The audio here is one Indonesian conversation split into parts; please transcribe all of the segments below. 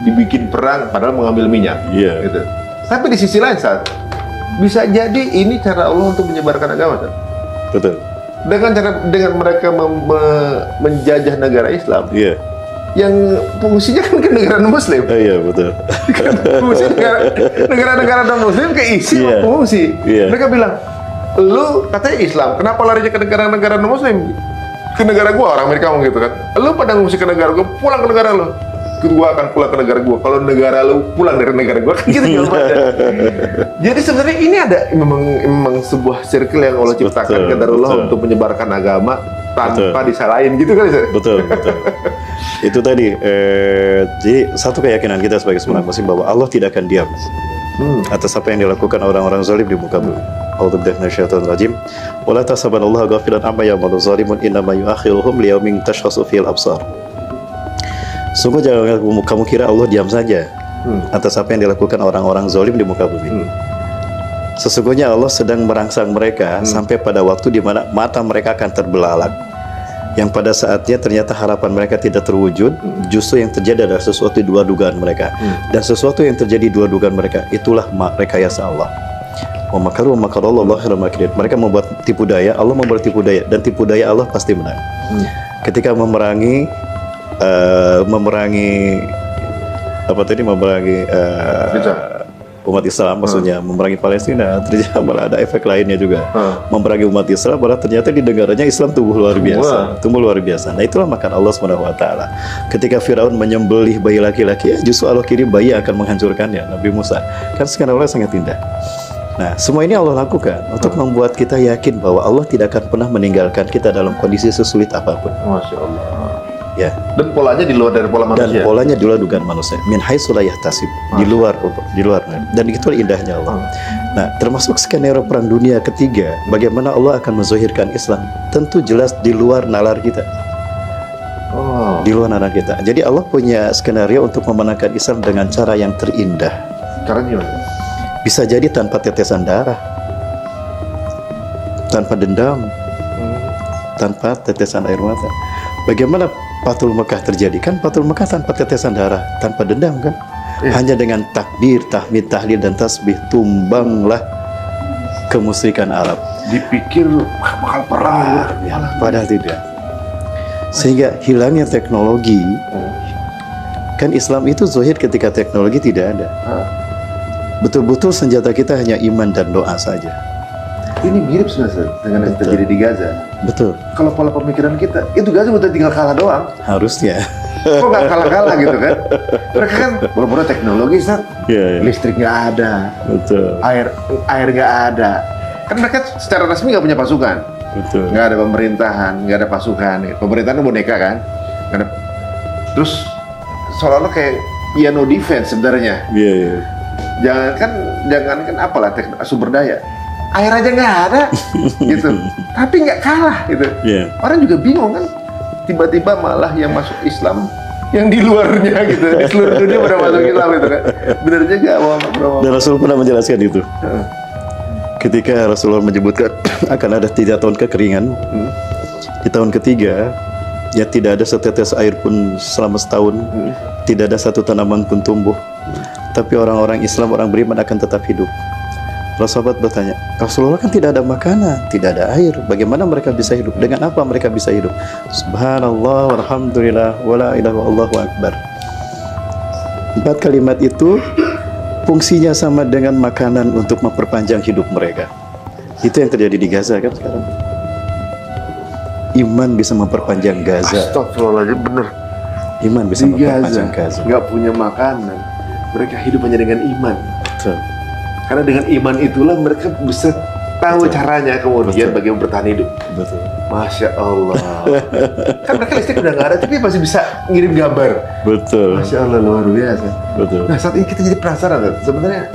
dibikin perang padahal mengambil minyak. Iya. Gitu. Tapi di sisi lain, Ustaz, bisa jadi ini cara Allah untuk menyebarkan agama, Ustaz. Betul. Dengan mereka menjajah negara Islam. Iya. Yang fungsinya kan ke negara non-muslim. Iya, betul. Fungsi negara-negara non-muslim keisi Iya. fungsi. Iya. Mereka bilang, lu katanya Islam, kenapa larinya ke negara-negara non-muslim? Ke negara gua, orang Amerika ngomong gitu kan. Lu pada ngungsi ke negara gua, pulang ke negara lu. Gua akan pulang ke negara gua. Kalau negara lu pulang dari negara gua, kan gitu jawabannya. Jadi sebenarnya ini ada memang sebuah circle yang Allah ciptakan qadarullah untuk menyebarkan agama tanpa disalahin gitu kan, Ustaz? Betul. Itu tadi, jadi satu keyakinan kita sebagai seorang muslim bahwa Allah tidak akan diam atas apa yang dilakukan orang-orang zalim di muka bumi. A'udzubillahi minasyaitonir rajim. Wala tahsabannallaha ghafilan amma ya'malu zalimun innama yu'akhiruhum liyaumin tashkhasu fihil absar. Sungguh jangan kamu kira Allah diam saja atas apa yang dilakukan orang-orang zalim di muka bumi. Sesungguhnya Allah sedang merangsang mereka sampai pada waktu di mana mata mereka akan terbelalak. Yang pada saatnya ternyata harapan mereka tidak terwujud, justru yang terjadi adalah sesuatu di luar dugaan mereka. Dan sesuatu yang terjadi di luar dugaan mereka, itulah rekayasa Allah. Wa makaru wa makarallahu khairul makirin. Mereka membuat tipu daya, Allah membuat tipu daya, dan tipu daya Allah pasti menang. Ketika memerangi umat Islam, maksudnya memerangi Palestina, ternyata malah ada efek lainnya juga. Memerangi umat Islam, malah ternyata di negaranya Islam tumbuh luar biasa. Nah, itulah makan Allah SWT. Ketika Firaun menyembelih bayi laki-laki, justru Allah kirim bayi yang akan menghancurkannya, Nabi Musa. Kan sekarang Allah sangat indah. Nah, semua ini Allah lakukan untuk membuat kita yakin bahwa Allah tidak akan pernah meninggalkan kita dalam kondisi sesulit apapun. Masya Allah. Ya. Dan polanya di luar dari pola manusia. Dan polanya di luar dugaan manusia. Min haitsu la yahtasib. Di luar. Dan itu indahnya Allah. Nah, termasuk skenario perang dunia ketiga, bagaimana Allah akan menzahirkan Islam, tentu jelas di luar nalar kita. Di luar nalar kita. Jadi Allah punya skenario untuk memenangkan Islam dengan cara yang terindah. Caranya gimana? Bisa jadi tanpa tetesan darah, tanpa dendam, tanpa tetesan air mata. Bagaimana Fathul Mekah terjadi? Kan Fathul Mekah tanpa tetesan darah, tanpa dendam kan? Hanya dengan takbir, tahmid, tahlil, dan tasbih tumbanglah kemusyrikan Arab. Dipikir bakal perang, padahal tidak. Sehingga hilangnya teknologi. Kan Islam itu zahir ketika teknologi tidak ada. Betul-betul senjata kita hanya iman dan doa saja. Ini mirip sebenarnya dengan yang terjadi di Gaza. Betul. Kalau pola pemikiran kita, itu Gaza udah tinggal kalah doang. Harusnya. Kok nggak kalah-kalah gitu kan? Mereka kan boro-boro teknologi, Ustaz. Listrik nggak ada. Betul. Air nggak ada. Kan mereka secara resmi nggak punya pasukan. Betul. Nggak ada pemerintahan, nggak ada pasukan. Pemerintahan boneka kan? Nggak ada. Terus seolah-olah kayak no defense sebenarnya. Iya. Jangankan apalah sumber daya. Air aja nggak ada, gitu. Tapi nggak kalah, gitu. Orang juga bingung kan. Tiba-tiba malah yang masuk Islam, yang di luarnya, gitu. Di seluruh dunia pada masuk Islam, gitu kan. Bener juga, Dan Rasul pernah menjelaskan itu. Ketika Rasulullah menyebutkan akan ada 3 tahun kekeringan, di tahun ketiga, ya tidak ada setetes air pun selama setahun, tidak ada satu tanaman pun tumbuh. Tapi orang-orang Islam, orang beriman akan tetap hidup. Rasulullah bertanya, Rasulullah kan tidak ada makanan, tidak ada air, bagaimana mereka bisa hidup? Dengan apa mereka bisa hidup? Subhanallah, walhamdulillah, wala ilaha illallah, Allahu akbar. 4 kalimat itu fungsinya sama dengan makanan untuk memperpanjang hidup mereka. Itu yang terjadi di Gaza kan sekarang. Iman bisa memperpanjang Gaza. Astagfirullahaladzim, bener. Iman bisa memperpanjang Gaza. Nggak punya makanan, mereka hidup hanya dengan iman. Betul. Karena dengan iman itulah mereka bisa tahu caranya kemudian bagaimana bertahan hidup. Betul. Masya Allah. Kan mereka listrik udah nggak ada, tapi masih bisa ngirim gambar. Betul. Masya Allah, luar biasa. Betul. Nah, saat ini kita jadi penasaran, sebenarnya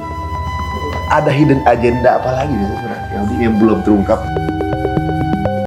ada hidden agenda apa lagi sebenarnya yang belum terungkap.